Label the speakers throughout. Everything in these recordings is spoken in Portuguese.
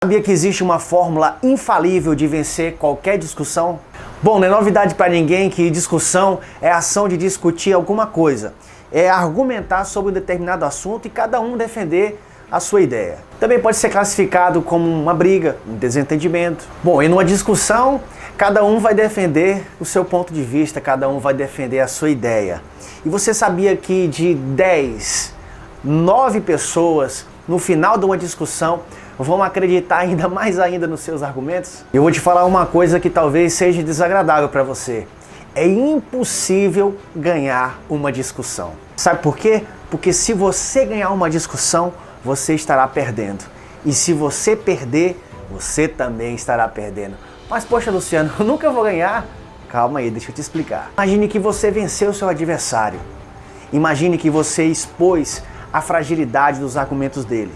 Speaker 1: Sabia que existe uma fórmula infalível de vencer qualquer discussão? Bom, não é novidade para ninguém que discussão é a ação de discutir alguma coisa. É argumentar sobre um determinado assunto e cada um defender a sua ideia. Também pode ser classificado como uma briga, um desentendimento. Bom, em uma discussão, cada um vai defender o seu ponto de vista, cada um vai defender a sua ideia. E você sabia que de 10, 9 pessoas, no final de uma discussão, vão acreditar ainda nos seus argumentos? Eu vou te falar uma coisa que talvez seja desagradável para você. É impossível ganhar uma discussão. Sabe por quê? Porque se você ganhar uma discussão, você estará perdendo. E se você perder, você também estará perdendo. Mas poxa, Luciano, eu nunca vou ganhar. Calma aí, deixa eu te explicar. Imagine que você venceu o seu adversário. Imagine que você expôs a fragilidade dos argumentos dele.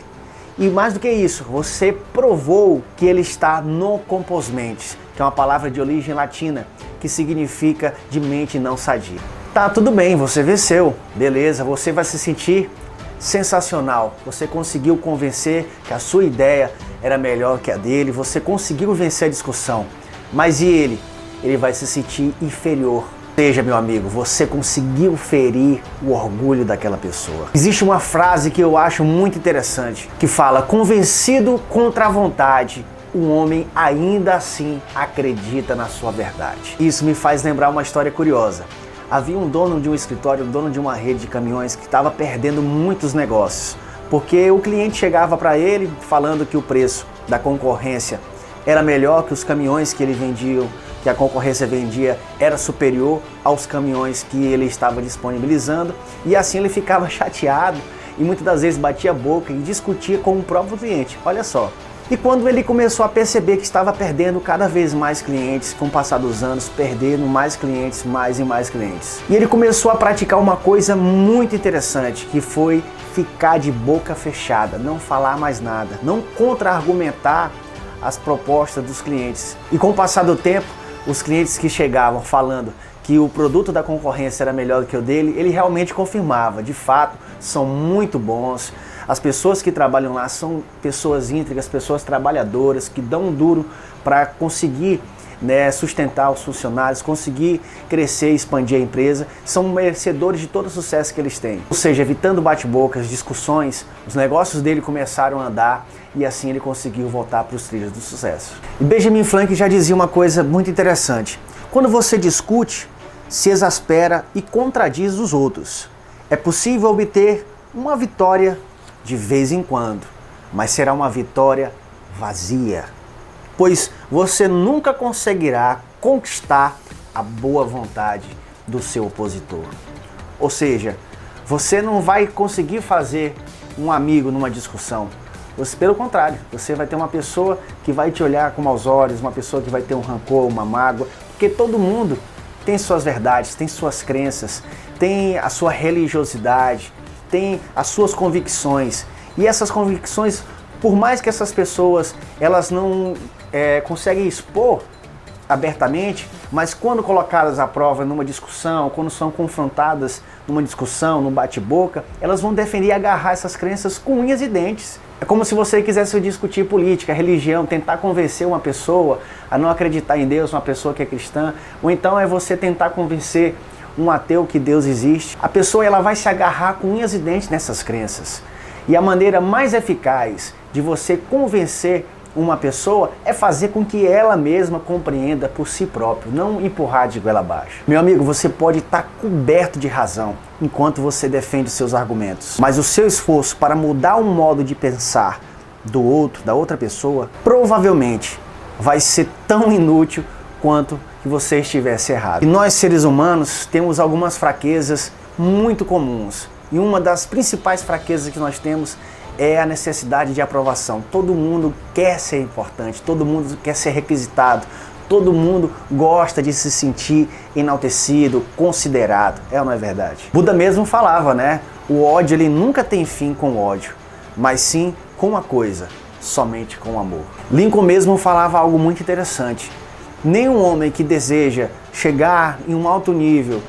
Speaker 1: E mais do que isso, você provou que ele está no compos mentis, que é uma palavra de origem latina, que significa de mente não sadia. Tá, tudo bem, você venceu, beleza, você vai se sentir sensacional. Você conseguiu convencer que a sua ideia era melhor que a dele, você conseguiu vencer a discussão. Mas e ele? Ele vai se sentir inferior. Ou seja, meu amigo, você conseguiu ferir o orgulho daquela pessoa. Existe uma frase que eu acho muito interessante, que fala: convencido contra a vontade, o homem ainda assim acredita na sua verdade. Isso me faz lembrar uma história curiosa. Havia um dono de um escritório, um dono de uma rede de caminhões que estava perdendo muitos negócios, porque o cliente chegava para ele falando que o preço da concorrência era melhor, que os caminhões que ele vendia, que a concorrência vendia, era superior aos caminhões que ele estava disponibilizando, e assim ele ficava chateado e muitas das vezes batia a boca e discutia com o próprio cliente. Olha só. E quando ele começou a perceber que estava perdendo cada vez mais clientes, com o passar dos anos, perdendo mais clientes, mais e mais clientes. E ele começou a praticar uma coisa muito interessante, que foi ficar de boca fechada, não falar mais nada, não contra-argumentar as propostas dos clientes. E com o passar do tempo, os clientes que chegavam falando que o produto da concorrência era melhor do que o dele, ele realmente confirmava. De fato, são muito bons. As pessoas que trabalham lá são pessoas íntegras, pessoas trabalhadoras, que dão um duro para conseguir sustentar os funcionários, conseguir crescer e expandir a empresa, são merecedores de todo o sucesso que eles têm. Ou seja, evitando bate-bocas, discussões, os negócios dele começaram a andar e assim ele conseguiu voltar para os trilhos do sucesso. E Benjamin Franklin já dizia uma coisa muito interessante: quando você discute, se exaspera e contradiz os outros. É possível obter uma vitória de vez em quando, mas será uma vitória vazia, pois você nunca conseguirá conquistar a boa vontade do seu opositor. Ou seja, você não vai conseguir fazer um amigo numa discussão. Pelo contrário, você vai ter uma pessoa que vai te olhar com maus olhos, uma pessoa que vai ter um rancor, uma mágoa, porque todo mundo tem suas verdades, tem suas crenças, tem a sua religiosidade, tem as suas convicções. E essas convicções, por mais que essas pessoas elas não conseguem expor abertamente, mas quando colocadas à prova numa discussão, quando são confrontadas numa discussão, num bate-boca, elas vão defender e agarrar essas crenças com unhas e dentes. É como se você quisesse discutir política, religião, tentar convencer uma pessoa a não acreditar em Deus, uma pessoa que é cristã, ou então é você tentar convencer um ateu que Deus existe. A pessoa ela vai se agarrar com unhas e dentes nessas crenças. E a maneira mais eficaz de você convencer uma pessoa é fazer com que ela mesma compreenda por si próprio, não empurrar de goela abaixo. Meu amigo, você pode estar coberto de razão enquanto você defende os seus argumentos, mas o seu esforço para mudar o modo de pensar do outro, da outra pessoa, provavelmente vai ser tão inútil quanto que você estivesse errado. E nós, seres humanos, temos algumas fraquezas muito comuns. E uma das principais fraquezas que nós temos é a necessidade de aprovação. Todo mundo quer ser importante, todo mundo quer ser requisitado, todo mundo gosta de se sentir enaltecido, considerado. É ou não é verdade? Buda mesmo falava, né? O ódio ele nunca tem fim com o ódio, mas sim com uma coisa, somente com o amor. Lincoln mesmo falava algo muito interessante. Nenhum homem que deseja chegar em um alto nível,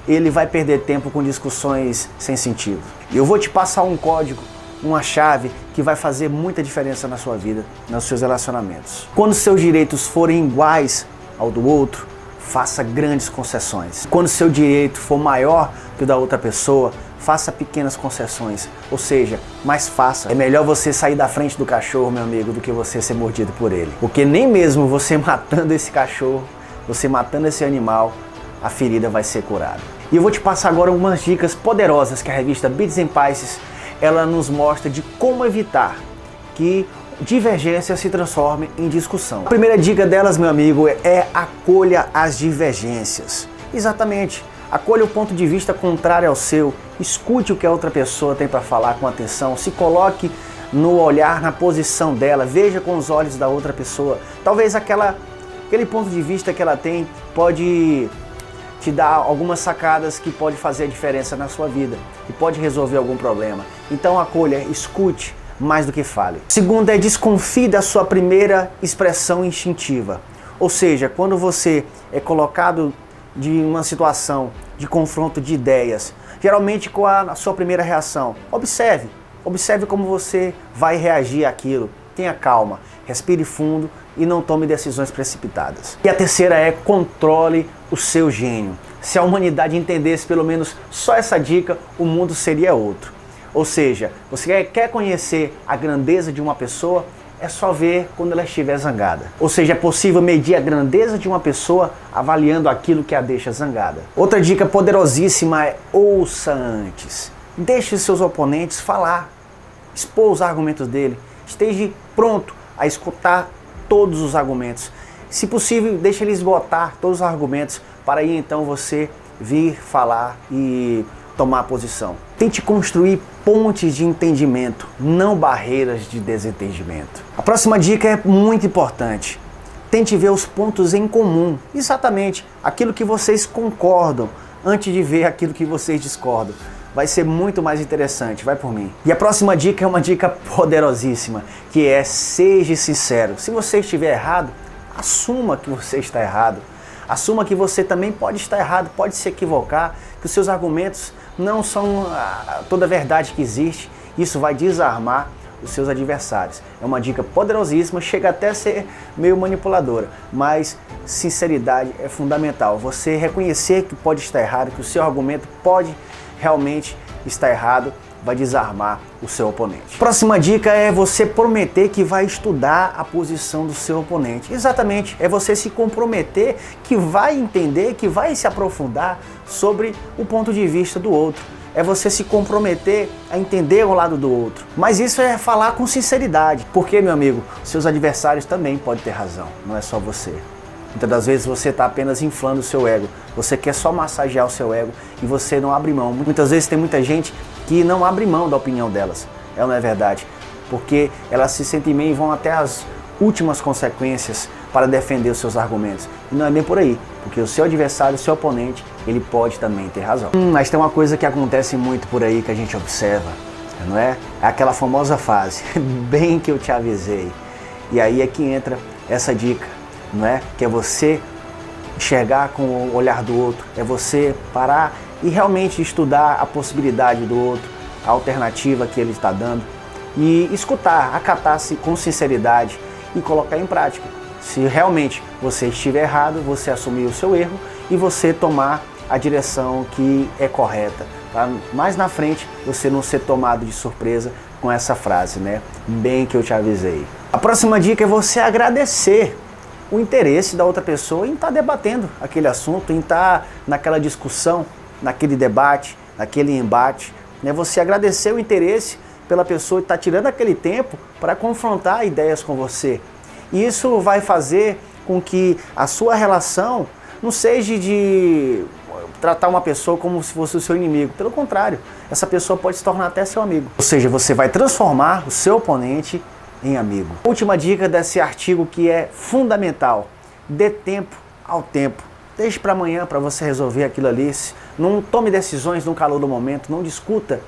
Speaker 1: ele vai perder tempo com discussões sem sentido. E eu vou te passar um código uma chave que vai fazer muita diferença na sua vida, nos seus relacionamentos. Quando seus direitos forem iguais ao do outro, faça grandes concessões. Quando seu direito for maior que o da outra pessoa, faça pequenas concessões, ou seja, mais faça. É melhor você sair da frente do cachorro, meu amigo, do que você ser mordido por ele. Porque nem mesmo você matando esse cachorro, você matando esse animal, a ferida vai ser curada. E eu vou te passar agora algumas dicas poderosas que a revista Bits and Pieces ela nos mostra de como evitar que divergência se transforme em discussão. A primeira dica delas, meu amigo, é acolha as divergências. Exatamente. Acolha o ponto de vista contrário ao seu, escute o que a outra pessoa tem para falar com atenção, se coloque no olhar, na posição dela, veja com os olhos da outra pessoa. Talvez aquele ponto de vista que ela tem pode te dar algumas sacadas que pode fazer a diferença na sua vida e pode resolver algum problema. Então acolha, escute mais do que fale. Segundo é desconfie da sua primeira expressão instintiva. Ou seja, quando você é colocado de uma situação de confronto de ideias, geralmente com a sua primeira reação, observe como você vai reagir àquilo. Tenha calma, respire fundo e não tome decisões precipitadas. E a terceira é controle o seu gênio. Se a humanidade entendesse pelo menos só essa dica, o mundo seria outro. Ou seja, você quer conhecer a grandeza de uma pessoa, é só ver quando ela estiver zangada. Ou seja, é possível medir a grandeza de uma pessoa avaliando aquilo que a deixa zangada. Outra dica poderosíssima é ouça antes. Deixe seus oponentes falar, expor os argumentos dele. Esteja pronto a escutar todos os argumentos. Se possível, deixe ele esgotar todos os argumentos para aí então você vir falar e tomar posição. Tente construir pontes de entendimento, não barreiras de desentendimento. A próxima dica é muito importante. Tente ver os pontos em comum, exatamente aquilo que vocês concordam, antes de ver aquilo que vocês discordam. Vai ser muito mais interessante, vai por mim. E a próxima dica é uma dica poderosíssima, que é seja sincero. Se você estiver errado, assuma que você está errado. Assuma que você também pode estar errado, pode se equivocar, que os seus argumentos não são toda a verdade que existe. Isso vai desarmar os seus adversários. É uma dica poderosíssima, chega até a ser meio manipuladora, mas sinceridade é fundamental. Você reconhecer que pode estar errado, que o seu argumento pode realmente estar errado, vai desarmar o seu oponente. Próxima dica é você prometer que vai estudar a posição do seu oponente. Exatamente, é você se comprometer que vai entender, que vai se aprofundar sobre o ponto de vista do outro. É você se comprometer a entender o lado do outro. Mas isso é falar com sinceridade, porque, meu amigo, seus adversários também podem ter razão, não é só você. Muitas das vezes você está apenas inflando o seu ego. Você quer só massagear o seu ego e você não abre mão. Muitas vezes tem muita gente que não abre mão da opinião delas. Não é verdade? Porque elas se sentem bem e vão até as últimas consequências para defender os seus argumentos. E não é bem por aí, porque o seu adversário, o seu oponente, ele pode também ter razão. Mas tem uma coisa que acontece muito por aí que a gente observa, não é? É aquela famosa frase, bem que eu te avisei. E aí é que entra essa dica, não é? Que é você enxergar com o olhar do outro, é você parar e realmente estudar a possibilidade do outro, a alternativa que ele está dando e escutar, acatar-se com sinceridade e colocar em prática. Se realmente você estiver errado, você assumir o seu erro e você tomar a direção que é correta, para mais na frente você não ser tomado de surpresa com essa frase, né? Bem que eu te avisei. A próxima dica é você agradecer o interesse da outra pessoa em estar debatendo aquele assunto, em estar naquela discussão, naquele debate, naquele embate, né? Você agradecer o interesse pela pessoa e estar tirando aquele tempo para confrontar ideias com você. E isso vai fazer com que a sua relação não seja de tratar uma pessoa como se fosse o seu inimigo. Pelo contrário, essa pessoa pode se tornar até seu amigo. Ou seja, você vai transformar o seu oponente em amigo. Última dica desse artigo que é fundamental: dê tempo ao tempo. Deixe para amanhã para você resolver aquilo ali. Não tome decisões no calor do momento, não discuta,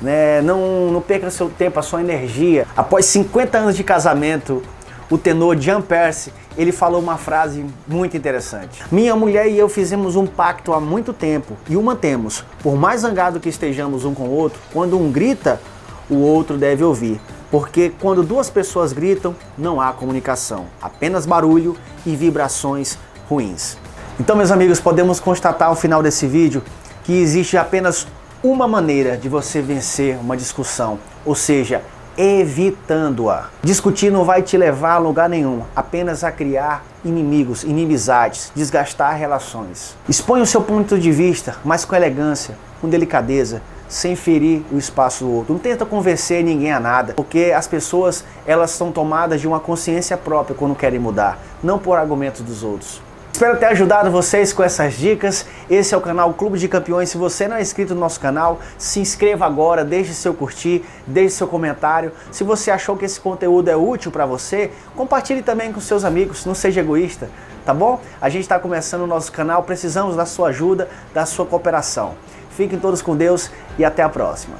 Speaker 1: né? Não perca seu tempo, a sua energia. Após 50 anos de casamento, o tenor Jan Peerce, ele falou uma frase muito interessante. Minha mulher e eu fizemos um pacto há muito tempo e o mantemos. Por mais zangado que estejamos um com o outro, quando um grita, o outro deve ouvir. Porque quando duas pessoas gritam, não há comunicação, apenas barulho e vibrações ruins. Então, meus amigos, podemos constatar ao final desse vídeo que existe apenas uma maneira de você vencer uma discussão, ou seja, evitando-a. Discutir não vai te levar a lugar nenhum, apenas a criar inimigos, inimizades, desgastar relações. Exponha o seu ponto de vista, mas com elegância, com delicadeza, sem ferir o espaço do outro. Não tenta convencer ninguém a nada, porque as pessoas, elas são tomadas de uma consciência própria quando querem mudar, não por argumentos dos outros. Espero ter ajudado vocês com essas dicas. Esse é o canal Clube de Campeões. Se você não é inscrito no nosso canal, se inscreva agora, deixe seu curtir, deixe seu comentário. Se você achou que esse conteúdo é útil para você, compartilhe também com seus amigos, não seja egoísta, tá bom? A gente está começando o nosso canal, precisamos da sua ajuda, da sua cooperação. Fiquem todos com Deus e até a próxima.